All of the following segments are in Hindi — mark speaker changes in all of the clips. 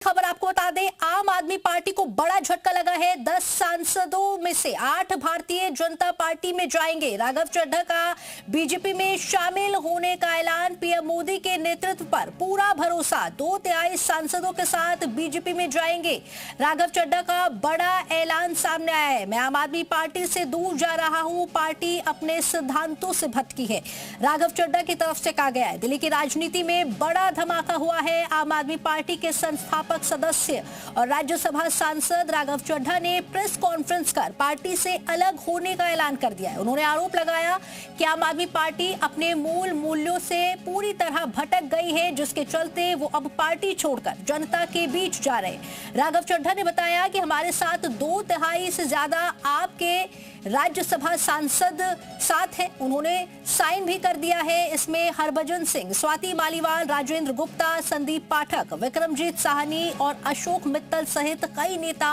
Speaker 1: खबर आपको बता दें, आम आदमी पार्टी को बड़ा झटका लगा है। 10 सांसदों में से 8 भारतीय जनता पार्टी में जाएंगे। राघव चड्ढा का बीजेपी में शामिल होने का ऐलान। पीएम मोदी के नेतृत्व पर पूरा भरोसा। 2/3 सांसदों के साथ बीजेपी में जाएंगे। राघव चड्ढा का बड़ा ऐलान सामने आया है। मैं आम आदमी पार्टी से दूर जा रहा हूं, पार्टी अपने सिद्धांतों से भटकी है, राघव चड्ढा की तरफ से कहा गया है। दिल्ली की राजनीति में बड़ा धमाका हुआ है। आम आदमी पार्टी के संस्थापक सदस्य और राज्यसभा सांसद राघव चड्ढा ने प्रेस कॉन्फ्रेंस कर पार्टी से अलग होने का ऐलान कर दिया है। उन्होंने आरोप लगाया कि आम आदमी पार्टी अपने मूल मूल्यों से पूरी तरह भटक गई है, जिसके चलते वो अब पार्टी छोड़कर जनता के बीच जा रहे हैं। राघव चड्ढा ने बताया कि हमारे साथ 2/3 से ज्यादा आपके राज्यसभा सांसद साथ हैं। उन्होंने साइन भी कर दिया है। इसमें हरभजन सिंह, स्वाति मालीवाल, राजेंद्र गुप्ता, संदीप पाठक, विक्रमजीत साहनी और अशोक मित्तल सहित कई नेता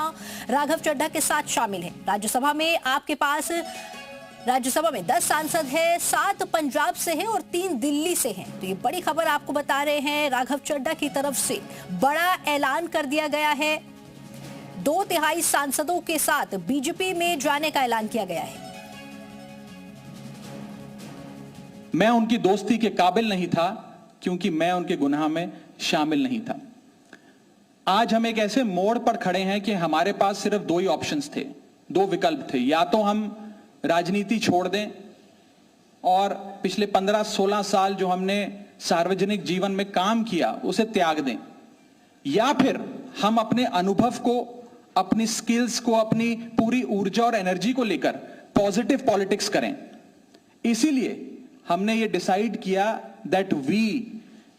Speaker 1: राघव चड्ढा के साथ शामिल हैं। राज्यसभा में आपके पास 10 सांसद हैं, 7 पंजाब से हैं और 3 दिल्ली से हैं। तो ये बड़ी खबर आपको बता रहे हैं। राघव चड्ढा की तरफ से बड़ा ऐलान कर दिया गया है। 2/3 सांसदों के साथ बीजेपी में जाने का ऐलान किया गया है।
Speaker 2: मैं उनकी दोस्ती के काबिल नहीं था क्योंकि मैं उनके गुनाह में शामिल नहीं था। आज हम एक ऐसे मोड़ पर खड़े हैं कि हमारे पास सिर्फ 2 ही ऑप्शंस थे, 2 विकल्प थे। या तो हम राजनीति छोड़ दें और पिछले 15-16 साल जो हमने सार्वजनिक जीवन में काम किया उसे त्याग दें, या फिर हम अपने अनुभव को, अपनी स्किल्स को, अपनी पूरी ऊर्जा और एनर्जी को लेकर पॉजिटिव पॉलिटिक्स करें। इसीलिए हमने ये डिसाइड किया that we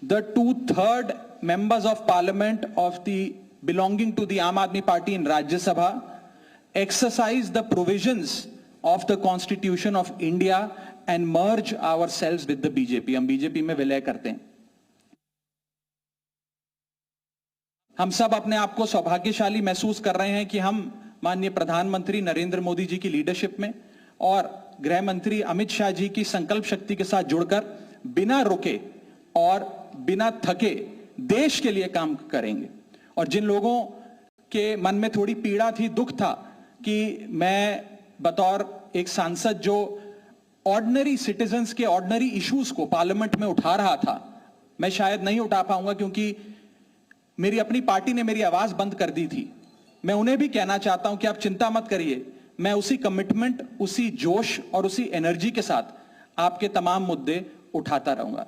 Speaker 2: the 2/3 members of parliament of the belonging to the Aam Aadmi Party in Rajya Sabha exercise the provisions of the Constitution of India and merge ourselves with the BJP। हम बीजेपी में विलय करते हैं। हम सब अपने आप को सौभाग्यशाली महसूस कर रहे हैं कि हम माननीय प्रधानमंत्री नरेंद्र मोदी जी की लीडरशिप में और गृह मंत्री अमित शाह जी की संकल्प शक्ति के साथ जुड़कर बिना रुके और बिना थके देश के लिए काम करेंगे। और जिन लोगों के मन में थोड़ी पीड़ा थी, दुख था कि मैं बतौर एक सांसद जो ऑर्डिनरी सिटीजन्स के ऑर्डिनरी इश्यूज को पार्लियामेंट में उठा रहा था, मैं शायद नहीं उठा पाऊंगा क्योंकि मेरी अपनी पार्टी ने मेरी आवाज बंद कर दी थी। मैं उन्हें भी कहना चाहता हूं कि आप चिंता मत करिए, मैं उसी कमिटमेंट, उसी जोश और उसी एनर्जी के साथ आपके तमाम मुद्दे उठाता रहूंगा।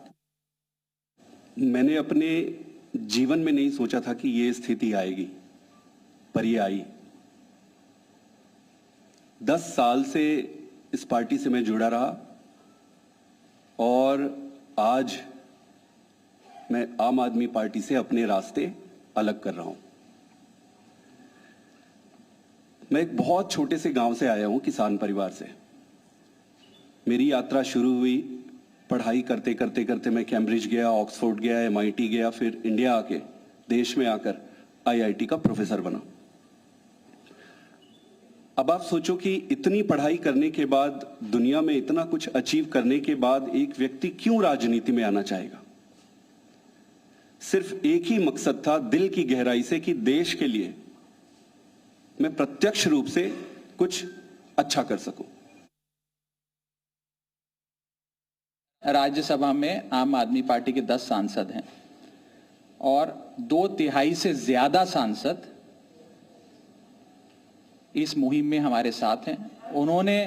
Speaker 3: मैंने अपने जीवन में नहीं सोचा था कि ये स्थिति आएगी, पर ये आई। 10 साल से इस पार्टी से मैं जुड़ा रहा और आज मैं आम आदमी पार्टी से अपने रास्ते अलग कर रहा हूं। मैं एक बहुत छोटे से गांव से आया हूं, किसान परिवार से। मेरी यात्रा शुरू हुई पढ़ाई करते करते करते। मैं कैम्ब्रिज गया, ऑक्सफोर्ड गया, MIT गया, फिर इंडिया आके, देश में आकर IIT का प्रोफेसर बना। अब आप सोचो कि इतनी पढ़ाई करने के बाद, दुनिया में इतना कुछ अचीव करने के बाद एक व्यक्ति क्यों राजनीति में आना चाहेगा? सिर्फ एक ही मकसद था दिल की गहराई से कि देश के लिए मैं प्रत्यक्ष रूप से कुछ अच्छा कर सकूं।
Speaker 2: राज्यसभा में आम आदमी पार्टी के 10 सांसद हैं और 2/3 से ज्यादा सांसद इस मुहिम में हमारे साथ हैं। उन्होंने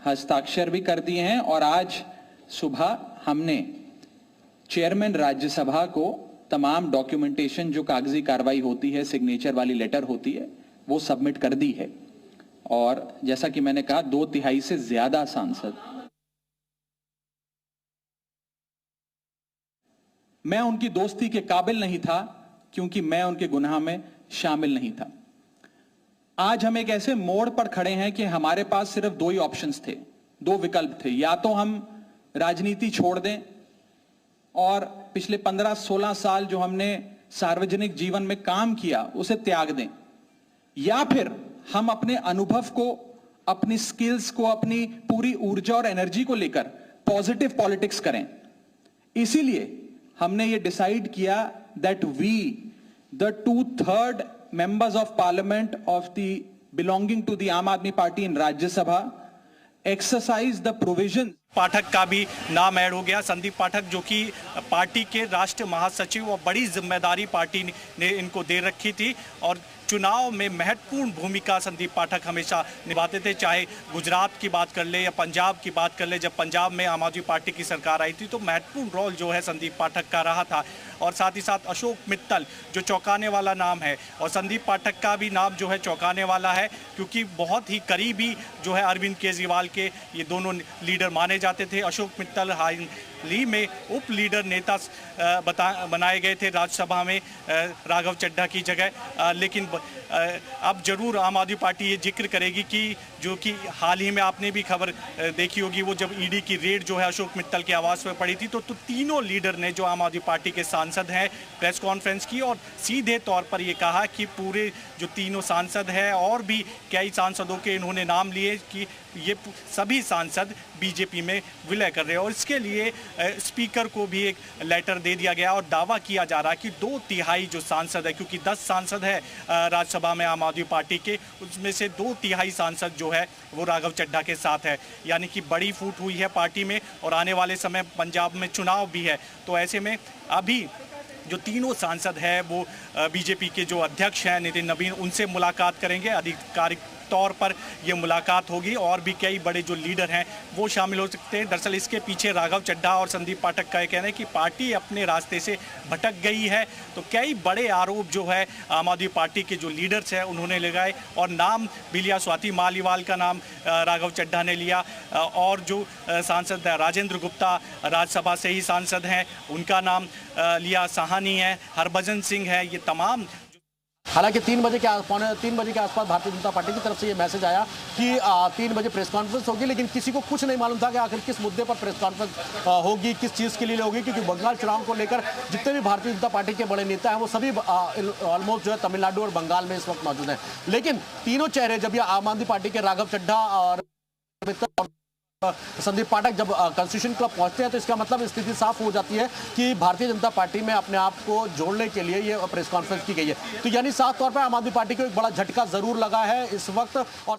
Speaker 2: हस्ताक्षर भी कर दिए हैं और आज सुबह हमने चेयरमैन राज्यसभा को तमाम डॉक्यूमेंटेशन, जो कागजी कार्रवाई होती है, सिग्नेचर वाली लेटर होती है, वो सबमिट कर दी है। और जैसा कि मैंने कहा, 2/3 से ज्यादा सांसद। मैं उनकी दोस्ती के काबिल नहीं था क्योंकि मैं उनके गुनाह में शामिल नहीं था। आज हम एक ऐसे मोड़ पर खड़े हैं कि हमारे पास सिर्फ 2 ही ऑप्शंस थे, 2 विकल्प थे। या तो हम राजनीति छोड़ दें और पिछले 15-16 साल जो हमने सार्वजनिक जीवन में काम किया उसे त्याग दें, या फिर हम अपने अनुभव को, अपनी स्किल्स को, अपनी पूरी ऊर्जा और एनर्जी को लेकर पॉजिटिव पॉलिटिक्स करें। इसीलिए हमने ये डिसाइड किया that we the 2/3 members of parliament of the belonging to the Aam Aadmi Party in Rajya Sabha exercise the provisions.
Speaker 4: पाठक का भी नाम ऐड हो गया। संदीप पाठक जो कि पार्टी के राष्ट्रीय महासचिव और बड़ी जिम्मेदारी पार्टी ने इनको दे रखी थी और चुनाव में महत्वपूर्ण भूमिका संदीप पाठक हमेशा निभाते थे, चाहे गुजरात की बात कर ले या पंजाब की बात कर ले। जब पंजाब में आम आदमी पार्टी की सरकार आई थी तो महत्वपूर्ण रोल जो है संदीप पाठक का रहा था। और साथ ही साथ अशोक मित्तल जो चौंकाने वाला नाम है, और संदीप पाठक का भी नाम जो है चौंकाने वाला है, क्योंकि बहुत ही करीबी जो है अरविंद केजरीवाल के ये दोनों लीडर माने जाते थे। अशोक मित्तल हाल ही में उप लीडर नेता बनाए गए थे राज्यसभा में राघव चड्ढा की जगह, लेकिन अब जरूर आम आदमी पार्टी ये जिक्र करेगी कि जो कि हाल ही में आपने भी खबर देखी होगी, वो जब ईडी की रेड जो है अशोक मित्तल के आवास पर पड़ी थी तो तीनों लीडर ने जो आम आदमी पार्टी के सांसद हैं प्रेस कॉन्फ्रेंस की और सीधे तौर पर ये कहा कि पूरे जो तीनों सांसद हैं और भी कई सांसदों के इन्होंने नाम लिए कि ये सभी सांसद बीजेपी में विलय कर रहे हैं। और इसके लिए स्पीकर को भी एक लेटर दे दिया गया और दावा किया जा रहा है कि 2/3 जो सांसद है, क्योंकि 10 सांसद है राज्यसभा में आम आदमी पार्टी के, उसमें से 2/3 सांसद जो है वो राघव चड्ढा के साथ है। यानी कि बड़ी फूट हुई है पार्टी में और आने वाले समय पंजाब में चुनाव भी है। तो ऐसे में अभी जो तीनों सांसद हैं वो बीजेपी के जो अध्यक्ष हैं नितिन नवीन, उनसे मुलाकात करेंगे। आधिकारिक तौर पर ये मुलाकात होगी और भी कई बड़े जो लीडर हैं वो शामिल हो सकते हैं। दरअसल इसके पीछे राघव चड्ढा और संदीप पाठक का ये कहना है कि पार्टी अपने रास्ते से भटक गई है। तो कई बड़े आरोप जो है आम आदमी पार्टी के जो लीडर्स हैं उन्होंने लगाए और नाम भी लिया। स्वाति मालीवाल का नाम राघव चड्ढा ने लिया और जो सांसद राजेंद्र गुप्ता राज्यसभा से ही सांसद हैं उनका नाम लिया। साहनी है, हरभजन सिंह है, ये तमाम।
Speaker 5: हालांकि 3 बजे के आसपास भारतीय जनता पार्टी की तरफ से ये मैसेज आया कि 3 बजे प्रेस कॉन्फ्रेंस होगी, लेकिन किसी को कुछ नहीं मालूम था कि आखिर किस मुद्दे पर प्रेस कॉन्फ्रेंस होगी, किस चीज़ के लिए होगी, क्योंकि बंगाल चुनाव को लेकर जितने भी भारतीय जनता पार्टी के बड़े नेता हैं वो सभी ऑलमोस्ट जो है तमिलनाडु और बंगाल में इस वक्त मौजूद हैं। लेकिन तीनों चेहरे जब ये आम आदमी पार्टी के राघव चड्ढा और संदीप पाठक जब कॉन्स्टिट्यूशन क्लब पहुंचते हैं तो इसका मतलब स्थिति साफ हो जाती है कि भारतीय जनता पार्टी में अपने आप को जोड़ने के लिए ये प्रेस कॉन्फ्रेंस की गई है। तो यानी साफ तौर पर आम आदमी पार्टी को एक बड़ा झटका जरूर लगा है इस वक्त। और